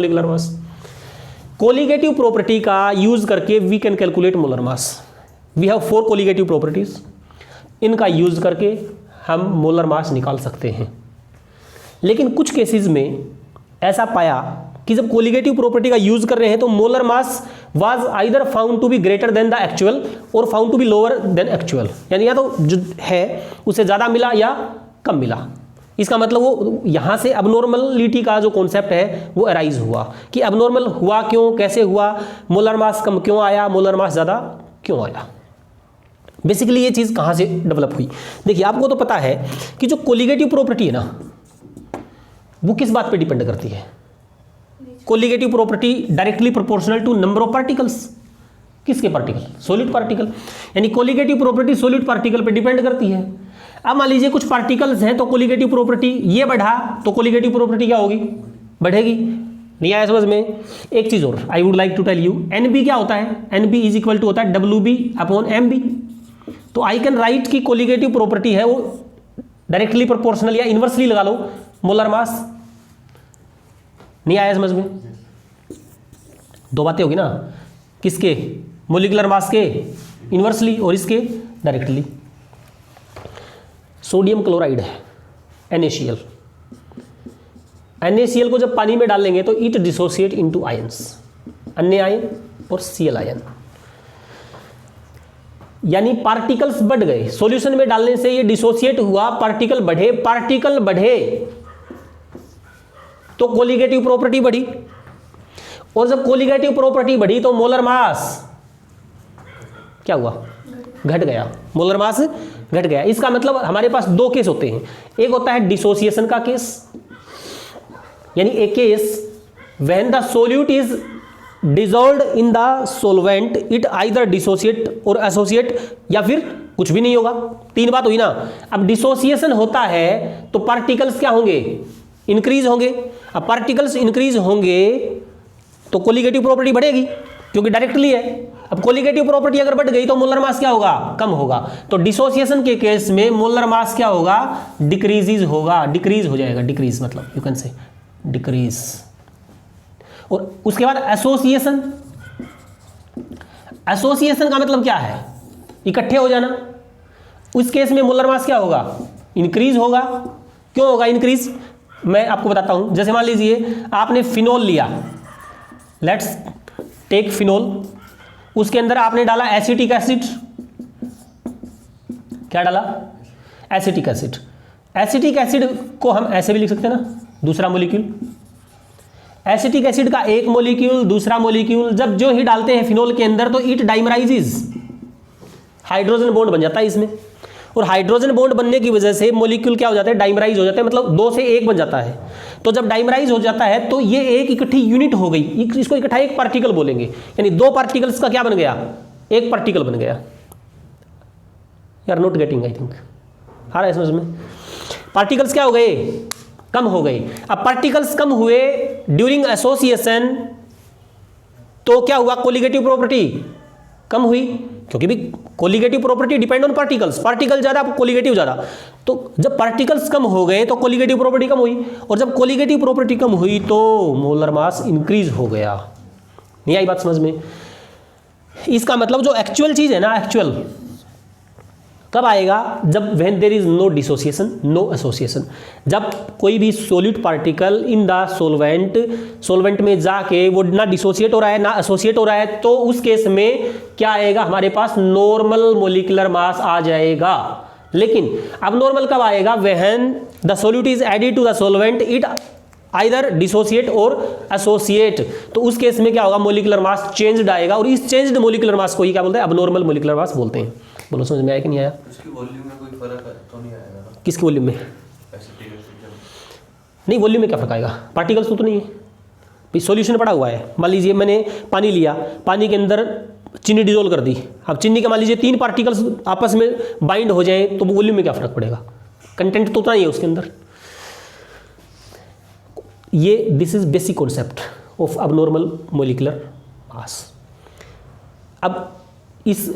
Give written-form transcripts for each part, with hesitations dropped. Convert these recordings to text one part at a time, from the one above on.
Molecular mass. Colligative property का use करके we can calculate molar mass. We have 4 colligative properties, इनका use करके हम मोलर मास निकाल सकते हैं। लेकिन कुछ केसेस में ऐसा पाया कि जब कोलिगेटिव प्रॉपर्टी का यूज कर रहे हैं तो molar mass was either found to be greater than the actual और found to be lower than actual, यानी या तो जो है उससे ज़्यादा मिला या कम मिला। इसका मतलब वो यहाँ से अबनॉर्मलिटी का जो कॉन्सेप्ट है वो अराइज हुआ कि अबनॉर्मल हुआ क्यों, कैसे हुआ, मोलर मास कम क्यों आया, मोलर मास ज़्यादा क्यों आया। बेसिकली ये चीज़ कहाँ से डेवलप हुई। देखिए आपको तो पता है कि जो कोलिगेटिव प्रॉपर्टी है ना वो किस बात पे डिपेंड करती है। Colligative property directly proportional to number of particles. किसके पार्टिकल? Solid particle. यानी कोलिगेटिव प्रॉपर्टी सॉलिड पार्टिकल पे डिपेंड करती है। अब मान लीजिए कुछ पार्टिकल्स हैं तो कोलिगेटिव प्रॉपर्टी ये बढ़ा तो कोलिगेटिव प्रॉपर्टी क्या होगी? बढ़ेगी। नहीं आया समझ में? एक चीज और I would like to tell you, NB क्या होता है? NB इज इक्वल टू होता है WB अपॉन MB। तो आई कैन राइट की कोलिगेटिव प्रॉपर्टी है वो डायरेक्टली प्रोपोर्शनल या इनवर्सली लगा लो मोलर मास। नहीं आया समझ में? दो बातें होगी ना, किसके? मोलिकुलर मास के इनवर्सली और इसके डायरेक्टली। सोडियम क्लोराइड है NaCl। NaCl को जब पानी में डालेंगे तो इट डिसोसिएट इनटू आयंस, अन्य आयन और Cl आयन। यानी पार्टिकल्स बढ़ गए, सॉल्यूशन में डालने से ये डिसोसिएट हुआ, पार्टिकल बढ़े, पार्टिकल बढ़े तो कोलिगेटिव प्रॉपर्टी बढ़ी, और जब कोलिगेटिव प्रॉपर्टी बढ़ी तो मोलर मास क्या हुआ? घट गया। मोलर मास घट गया। इसका मतलब हमारे पास दो केस होते हैं। एक होता है डिसोसिएशन का केस, यानी एक case when the solute is dissolved in the solvent, it either dissociate और एसोसिएट या फिर कुछ भी नहीं होगा। तीन बात हुई ना। अब डिसोसिएशन होता है तो पार्टिकल्स क्या होंगे? इंक्रीज होंगे। अब पार्टिकल्स इंक्रीज होंगे तो कोलिगेटिव प्रॉपर्टी बढ़ेगी क्योंकि डायरेक्टली है। अब कोलिगेटिव प्रॉपर्टी अगर बढ़ गई तो मोलर मास क्या होगा? कम होगा। तो डिसोसिएशन के केस में मोलर मास क्या होगा? डिक्रीज होगा, डिक्रीज हो जाएगा। डिक्रीज मतलब यू कैन से डिक्रीज। और उसके बाद एसोसिएशन। एसोसिएशन का मतलब क्या है? इकट्ठे हो जाना। उस केस में मोलर मास क्या होगा? इंक्रीज होगा। क्यों होगा इंक्रीज? मैं आपको बताता हूं। जैसे मान लीजिए आपने फिनोल लिया, लेट्स टेक फिनोल, उसके अंदर आपने डाला एसिटिक एसिड। क्या डाला? Acetic acid. एसिटिक एसिड को हम ऐसे भी लिख सकते हैं ना, दूसरा मॉलिक्यूल। एसिटिक एसिड का एक मॉलिक्यूल, दूसरा मॉलिक्यूल, जब जो ही डालते हैं फिनोल के अंदर तो इट डाइमराइजेज, हाइड्रोजन बॉन्ड बन जाता है इसमें। और हाइड्रोजन बॉन्ड बनने की वजह से मॉलिक्यूल क्या हो जाते हैं? डाइमराइज हो जाते हैं, मतलब 2 से 1 बन जाता है। तो जब डाइमराइज हो जाता है तो ये एक इकट्ठी यूनिट हो गई, इसको इकट्ठा एक पार्टिकल बोलेंगे। यानी 2 पार्टिकल्स का क्या बन गया? एक पार्टिकल बन गया। You are not getting, I think आ रहा है समझ में? पार्टिकल्स क्या हो गए? कम हो गए। अब पार्टिकल्स कम हुए ड्यूरिंग एसोसिएशन तो क्या हुआ? कोलिगेटिव प्रॉपर्टी कम हुई, क्योंकि भी colligative property depend on particles. Particle ज्यादा, कोलिगेटिव ज्यादा। तो जब पार्टिकल्स कम हो गए तो कोलिगेटिव प्रॉपर्टी कम हुई, और जब कोलिगेटिव प्रॉपर्टी कम हुई तो मोलर मास इंक्रीज हो गया। नहीं आई बात समझ में? इसका मतलब जो एक्चुअल चीज है ना, एक्चुअल कब आएगा? जब when there is no dissociation, no association. जब कोई भी solid particle in the solvent में जाके वो ना डिसोसिएट हो रहा है ना एसोसिएट हो रहा है, तो उस केस में क्या आएगा? हमारे पास नॉर्मल मोलिकुलर मास आ जाएगा। लेकिन अब नॉर्मल कब आएगा? When the solute is added to the solvent, it either dissociate और एसोसिएट। तो उस केस में क्या होगा? मोलिकुलर मास चेंज्ड आएगा, और इस चेंज्ड मोलिकुलर मास को ही क्या बोलते हैं? अबनॉर्मल मोलिकुलर मास बोलते हैं। बोलो समझ में आया कि नहीं आया? उसकी वॉल्यूम में कोई फर्क तो नहीं आएगा ना? किसकी वॉल्यूम में? नहीं, वॉल्यूम में क्या फर्क आएगा? पार्टिकल्स तो नहीं है भाई। सॉल्यूशन पड़ा हुआ है। मान लीजिए मैंने पानी लिया, पानी के अंदर चीनी डिजोल्व कर दी। अब चीनी के मान लीजिए 3 पार्टिकल्स आपस में बाइंड हो जाए तो वॉल्यूम में क्या फर्क पड़ेगा? कंटेंट तो उतना ही है उसके अंदर। ये this is basic concept of abnormal molecular mass. अब इस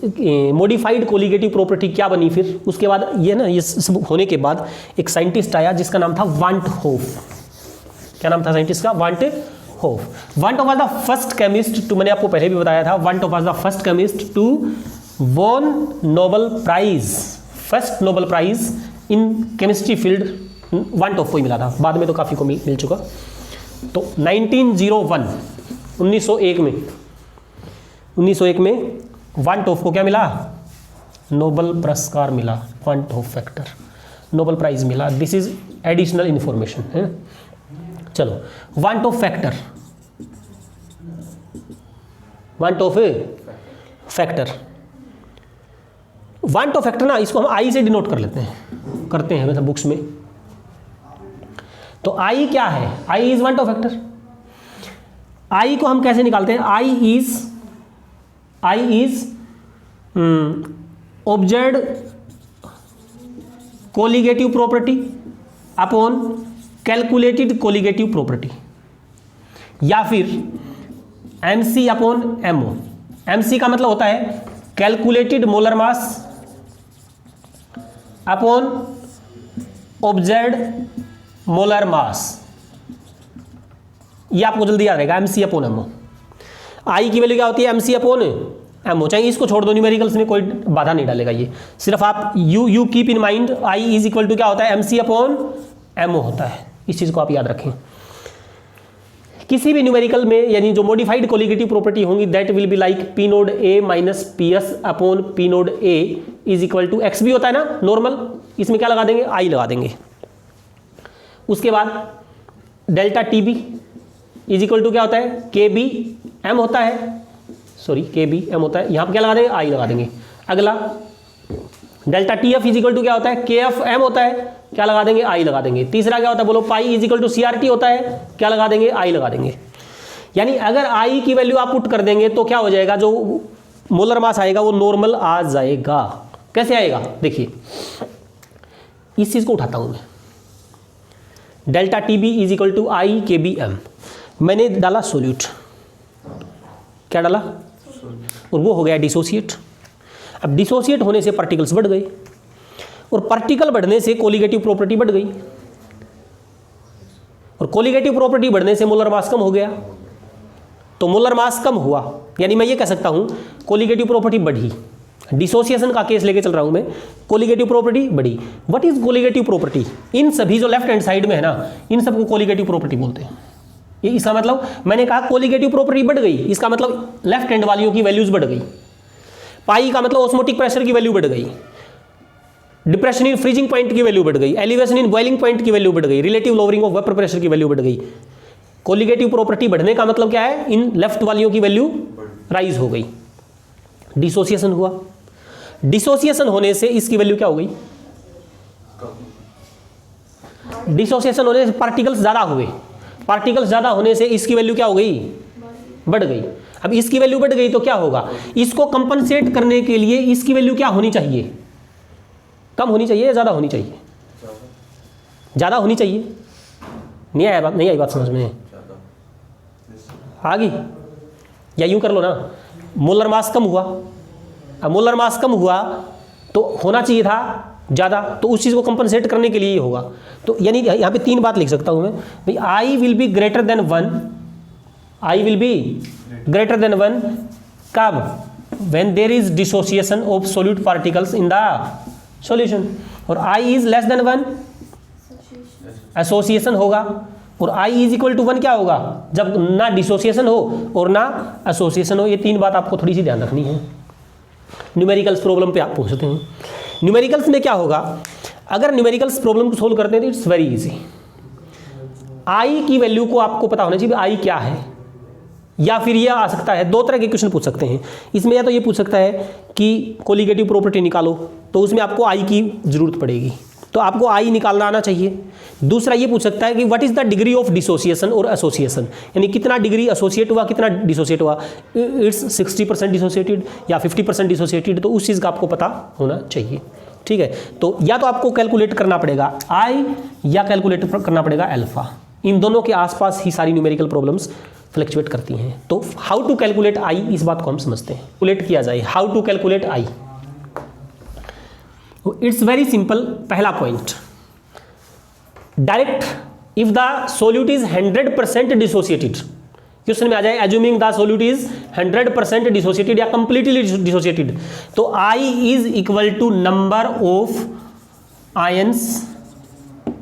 मॉडिफाइड कोलिगेटिव प्रॉपर्टी क्या बनी फिर? उसके बाद ये ना, ये सब होने के बाद एक साइंटिस्ट आया जिसका नाम था वांट होफ। क्या नाम था साइंटिस्ट का? Van't Hoff. Van't Hoff was the first chemist to, मैंने आपको पहले भी बताया था, van't Hoff was the first chemist to won Nobel prize, first Nobel prize in chemistry field van't Hoff को ही मिला था, बाद में तो काफ़ी को मिल चुका। तो 1901 1901 में वान टॉफ को क्या मिला, नोबेल पुरस्कार मिला, वान टॉफ फैक्टर नोबेल प्राइज मिला। दिस इज एडिशनल इंफॉर्मेशन है। चलो वान टॉफ फैक्टर, वान टॉफ फैक्टर, वान टॉफ फैक्टर ना, इसको हम आई से डिनोट कर लेते हैं, करते हैं मतलब बुक्स में। तो आई क्या है, आई इज वान टॉफ फैक्टर। आई को हम कैसे निकालते हैं, i is object colligative property upon calculated colligative property, या फिर MC अपॉन MO। MC का मतलब होता है calculated molar mass upon object molar mass, ये आपको जल्दी याद रहेगा, MC अपॉन MO। आई की वैल्यू क्या होती है, MC अपॉन MO। चाहे इसको छोड़ दो, न्यूमेरिकल्स में कोई बाधा नहीं डालेगा, ये सिर्फ आप you keep in mind I is equal to क्या होता है, MC अपॉन MO होता है। इस चीज़ को आप याद रखें। किसी भी न्यूमेरिकल में यानी जो मॉडिफाइड कोलिगेटिव प्रॉपर्टी होंगी, that will be like P naught A minus PS upon P naught A is equal to X भी होता है ना नॉर्मल, इसमें क्या लगा देंगे, I लगा देंगे। उसके बाद delta TB is equal to क्या होता है, KB M होता है, सॉरी KB M होता है, यहाँ पर क्या लगा देंगे, I लगा देंगे। अगला delta TF is equal to क्या होता है, KF M होता है, क्या लगा देंगे, I लगा देंगे। तीसरा क्या होता है, बोलो pi is equal to CRT होता है, क्या लगा देंगे, I लगा देंगे। यानी अगर I की वैल्यू आप पुट कर देंगे तो क्या हो जाएगा, जो मोलर मास आएगा वो नॉर्मल आ जाएगा। कैसे आएगा, देखिए इस चीज को उठाता हूं मैं, delta TB is equal to I KB M, मैंने डाला सोल्यूट, क्या डाला, और वो हो गया डिसोसिएट। अब डिसोसिएट होने से पार्टिकल्स बढ़ गए, और पार्टिकल बढ़ने से कोलिगेटिव प्रॉपर्टी बढ़ गई, और कोलिगेटिव प्रॉपर्टी बढ़ने से मोलर मास कम हो गया। तो मोलर मास कम हुआ, यानी मैं ये कह सकता हूं कोलिगेटिव प्रॉपर्टी बढ़ी। डिसोसिएशन का केस लेके चल रहा हूं मैं, कोलिगेटिव प्रॉपर्टी बढ़ी। व्हाट इज कोलिगेटिव प्रॉपर्टी, इन सभी जो लेफ्ट हैंड साइड में है ना, इन सबको कोलिगेटिव प्रॉपर्टी बोलते हैं। ये इसका मतलब, मैंने कहा कोलिगेटिव प्रॉपर्टी बढ़ गई, इसका मतलब लेफ्ट हैंड वालियों की वैल्यूज बढ़ गई। पाई का मतलब ऑस्मोटिक प्रेशर की वैल्यू बढ़ गई, डिप्रेशन इन फ्रीजिंग पॉइंट की वैल्यू बढ़ गई, एलिवेशन इन बॉइलिंग पॉइंट की वैल्यू बढ़ गई, relative lowering of vapour pressure की वैल्यू बढ़ गई। कोलिगेटिव प्रॉपर्टी बढ़ने का मतलब क्या है, इन लेफ्ट वालियों की वैल्यू राइज हो गई। डिसोसिएशन हुआ, डिसोसिएशन होने से इसकी वैल्यू क्या हो गई, डिसोसिएशन होने से पार्टिकल्स ज्यादा हुए, पार्टिकल्स ज्यादा होने से इसकी वैल्यू क्या हो गई, बढ़ गई। अब इसकी वैल्यू बढ़ गई तो क्या होगा, इसको कंपनसेट करने के लिए इसकी वैल्यू क्या होनी चाहिए, कम होनी चाहिए या ज़्यादा होनी चाहिए, ज़्यादा होनी चाहिए। नहीं आया बात, नहीं आई बात समझ में, आ गई, या यूं कर लो ना, मोलर मास कम हुआ, अब मोलर मास कम हुआ तो होना चाहिए था ज़्यादा, तो उस चीज़ को कंपनसेट करने के लिए ही होगा। तो यानी यहाँ पे तीन बात लिख सकता हूँ मैं, भाई I will be greater than 1, I will be greater than 1 कब, when there is dissociation of solute particles in the solution, और I इज लेस देन 1 एसोसिएशन होगा, और I इज इक्वल टू 1 क्या होगा, जब ना डिसोसिएशन हो और ना एसोसिएशन हो। ये तीन बात आपको थोड़ी सी ध्यान रखनी है। न्यूमेरिकल्स प्रॉब्लम पे आप पूछते हैं, न्यूमेरिकल्स में क्या होगा, अगर न्यूमेरिकल्स प्रॉब्लम को सोल्व करते हैं तो इट्स वेरी इजी। I की वैल्यू को आपको पता होना चाहिए I क्या है, या फिर ये आ सकता है, दो तरह के क्वेश्चन पूछ सकते हैं इसमें, या तो ये पूछ सकता है कि कोलिगेटिव प्रॉपर्टी निकालो, तो उसमें आपको I की जरूरत पड़ेगी, तो आपको I निकालना आना चाहिए। दूसरा ये पूछ सकता है कि what is the degree of dissociation और एसोसिएशन, यानी कितना डिग्री एसोसिएट हुआ, कितना डिसोसिएट हुआ, इट्स 60% डिसोसिएटेड या 50% डिसोसिएटेड, तो उस चीज़ का आपको पता होना चाहिए। ठीक है, तो या तो आपको कैलकुलेट करना पड़ेगा I या कैलकुलेट करना पड़ेगा अल्फा, इन दोनों के आसपास ही सारी न्यूमेरिकल प्रॉब्लम्स फ्लक्चुएट करती हैं। तो हाउ टू कैलकुलेट I, इस बात को हम समझते हैं, कैलकुलेट किया जाए, how to calculate I। It's very simple. पहला point, direct if the solute is 100% dissociated, question में आ जाए assuming the solute is 100% dissociated या कंप्लीटली डिसोसिएटेड, तो i is equal to number of ions,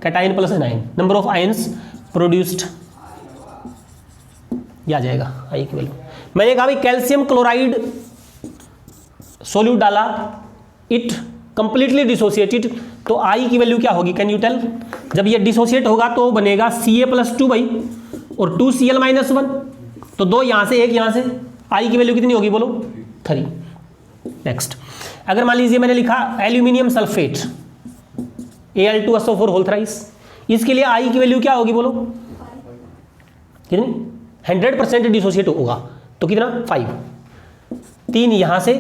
cation plus anion, number of ions produced, यह आ जाएगा i की वैल्यू। मैंने कहा भाई कैल्शियम क्लोराइड सोल्यूट डाला, इट कंप्लीटली डिसोसिएटेड, तो आई की वैल्यू क्या होगी, कैन यू टेल? जब ये डिसोसिएट होगा तो बनेगा Ca+2 भाई, और 2Cl-1, तो 2 यहां से 1 यहां से, आई की वैल्यू कितनी होगी बोलो, 3। नेक्स्ट, अगर मान लीजिए मैंने लिखा aluminium sulphate Al2SO4 whole thrice, इसके लिए आई की वैल्यू क्या होगी बोलो, कितनी? 100% डिसोसिएट होगा तो कितना, 5, 3 यहां से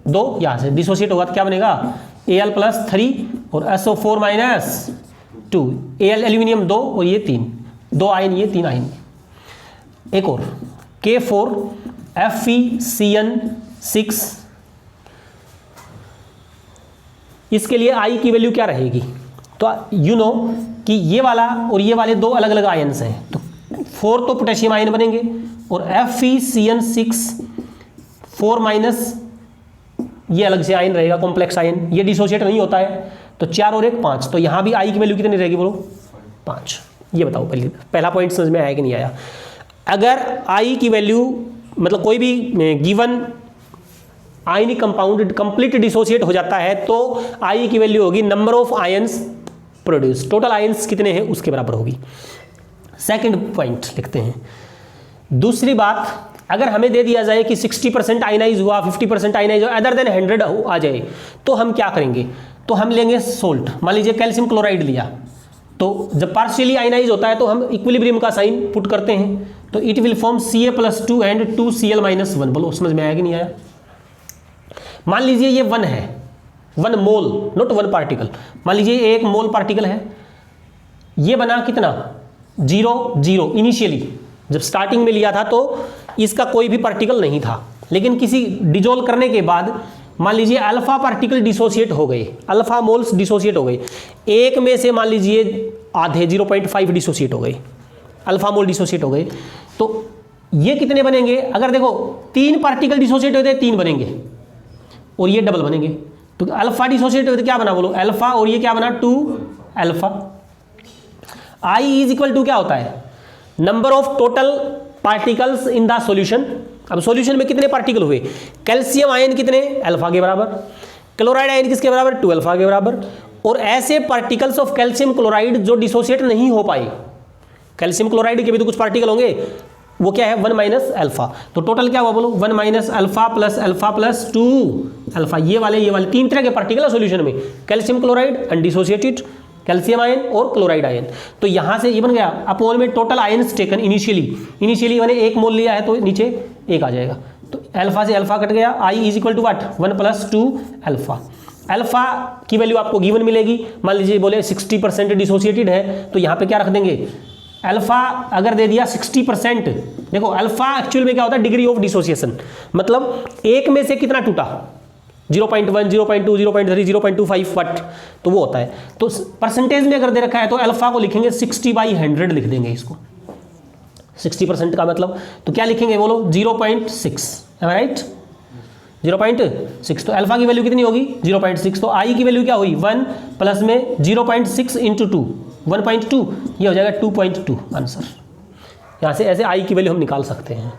2 यहां से, डिसोसिएट होगा तो क्या बनेगा, Al+3 और SO4-2, Al एल्यूमिनियम 2 और ये 3, 2 आयन ये 3 आयन। एक और K4FeCN6, इसके लिए आई की वैल्यू क्या रहेगी, तो यू नो कि ये वाला और ये वाले 2 अलग अलग आयन्स हैं, तो 4 तो पोटेशियम आयन बनेंगे और FeCN6 4 माइनस ये अलग से आयन रहेगा, कॉम्प्लेक्स आयन, ये डिसोसिएट नहीं होता है, तो 4 और 1 5, तो यहाँ भी आई की वैल्यू कितनी रहेगी बोलो, 5। ये बताओ पहला पॉइंट समझ में आया कि नहीं आया? अगर आई की वैल्यू मतलब कोई भी given ionic compound complete dissociate हो जाता है तो आई की वैल्यू होगी number of ions produce, total ions कितने हैं उसके बराबर होगी। सेकंड पॉइंट लिखते हैं। दूसरी बात, अगर हमें दे दिया जाए कि 60% आयनाइज हुआ, 50% आयनाइज हुआ, अदर देन 100 आ जाए, तो हम क्या करेंगे, तो हम लेंगे सोल्ट। मान लीजिए कैल्शियम क्लोराइड लिया, तो जब पार्शियली आयनाइज होता है तो हम इक्विलिब्रियम का साइन पुट करते हैं, तो it will form Ca+2 and 2Cl-1। बोलो समझ में आया कि नहीं आया? मान लीजिए ये 1 है, 1 मोल, नॉट 1 पार्टिकल। मान लीजिए 1 मोल पार्टिकल है, ये बना कितना, 0 इनिशियली जब स्टार्टिंग में लिया था तो इसका कोई भी पार्टिकल नहीं था, लेकिन किसी डिजोल्व करने के बाद मान लीजिए अल्फा पार्टिकल डिसोसिएट हो गए, अल्फा मोल्स डिसोसिएट हो गए, एक में से मान लीजिए आधे 0.5 डिसोसिएट हो गए, अल्फा मोल डिसोसिएट हो गए, तो ये कितने बनेंगे? अगर देखो 3 पार्टिकल डिसोसिएट होते हैं 3 बनेंगे और ये डबल बनेंगे, तो अल्फा डिसोसिएट होते क्या बना बोलो, अल्फा, और ये क्या बना 2 alpha. I is equal to क्या होता है, number of total particles in the solution. अब सॉल्यूशन में कितने पार्टिकल हुए, कैल्शियम आयन कितने, अल्फा के बराबर, क्लोराइड आयन किसके बराबर, 2 अल्फा के बराबर, और ऐसे पार्टिकल्स ऑफ कैल्शियम क्लोराइड जो डिसोसिएट नहीं हो पाए, कैल्शियम क्लोराइड के भी तो कुछ पार्टिकल होंगे, वो क्या है 1 माइनस अल्फा, तो टोटल क्या हुआ बोलो 1 माइनस अल्फा प्लस 2 अल्फा, ये वाले 3 तरह के पार्टिकल है सॉल्यूशन में, calcium chloride undissociated, calcium ion और क्लोराइड आयन। तो यहां से ये बन गया अपोल में टोटल आयन्स टेकन इनिशियली मैंने 1 मोल लिया है तो नीचे 1 आ जाएगा, तो अल्फा से अल्फा कट गया, i is equal to what 1 + 2 alpha. Alpha की वैल्यू आपको गिवन मिलेगी, मान लीजिए बोले 60% डिसोसिएटेड है, तो यहाँ पे क्या रख देंगे, अल्फा अगर दे दिया 60%, देखो अल्फा एक्चुअल में क्या होता है, डिग्री ऑफ डिसोसिएशन, मतलब एक में से कितना टूटा, 0.1 0.2 0.3 0.25 वट, तो वो होता है। तो परसेंटेज में अगर दे रखा है तो अल्फा को लिखेंगे 60/100 लिख देंगे इसको, 60% का मतलब, तो क्या लिखेंगे बोलो 0.6, राइट 0.6, तो अल्फा की वैल्यू कितनी होगी 0.6, तो आई की वैल्यू क्या हुई 1 प्लस में 0.6 इंटू 2 1.2, ये हो जाएगा 2.2 आंसर। यहाँ से ऐसे आई की वैल्यू हम निकाल सकते हैं।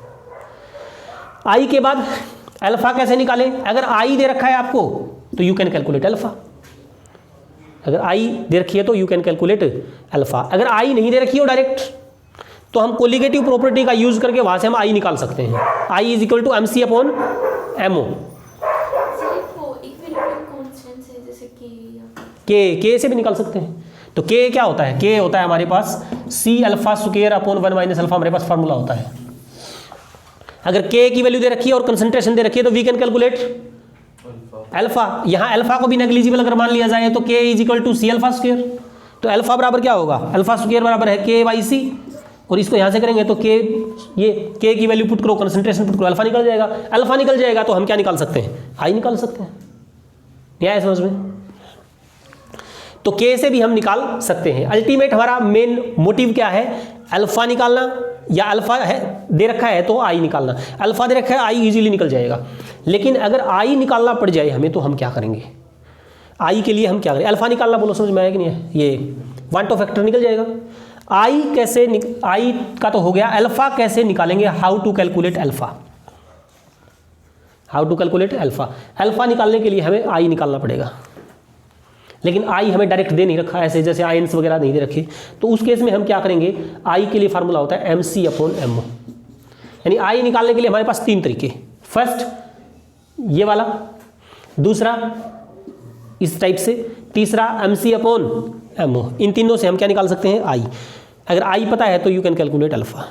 आई के बाद अल्फा कैसे निकालें, अगर आई दे रखा है आपको तो यू कैन कैलकुलेट अल्फा, अगर आई दे रखी है तो यू कैन कैलकुलेट अल्फा, अगर आई नहीं दे रखी हो डायरेक्ट तो हम कोलिगेटिव प्रॉपर्टी का यूज करके वहां से हम आई निकाल सकते हैं, i is equal to MC/MO। के से भी निकाल सकते हैं, तो के क्या होता है, के होता है हमारे पास C⁴/1 - अल्फा, हमारे पास फार्मूला होता है। अगर के की वैल्यू दे रखी है और कंसंट्रेशन दे रखी है तो वी कैन कैलकुलेट अल्फा। यहां अल्फा को भी नेग्लिजिबल अगर मान लिया जाए तो के इज इक्वल टू C⁴², तो अल्फा बराबर क्या होगा, अल्फा² बराबर है K/C, और इसको यहां से करेंगे तो के, ये के की वैल्यू पुट करो, कंसंट्रेशन पुट करो, अल्फा निकल जाएगा, अल्फा निकल जाएगा तो हम क्या निकाल सकते हैं, आई निकाल सकते हैं। क्या है समझ में, तो के से भी हम निकाल सकते हैं। अल्टीमेट हमारा मेन मोटिव क्या है, अल्फा निकालना, या अल्फा है दे रखा है तो आई निकालना। अल्फा दे रखा है आई इजीली निकल जाएगा, लेकिन अगर आई निकालना पड़ जाए हमें तो हम क्या करेंगे? आई के लिए हम क्या करें? अल्फा निकालना, बोलो समझ में आया कि नहीं है? ये 1 टू फैक्टर निकल जाएगा। आई कैसे आई का तो हो गया, अल्फा कैसे निकालेंगे? How to calculate alpha, how to calculate alpha. Alpha निकालने के लिए हमें आई निकालना पड़ेगा, लेकिन आई हमें डायरेक्ट दे नहीं रखा, ऐसे जैसे आयंस वगैरह नहीं दे रखे, तो उस केस में हम क्या करेंगे? आई के लिए फार्मूला होता है MC/MO, यानी आई निकालने के लिए हमारे पास 3 तरीके। फर्स्ट ये वाला, दूसरा इस टाइप से, तीसरा MC/MO। इन तीनों से हम क्या निकाल सकते हैं? आई। अगर आई पता है तो यू कैन कैलकुलेट अल्फा।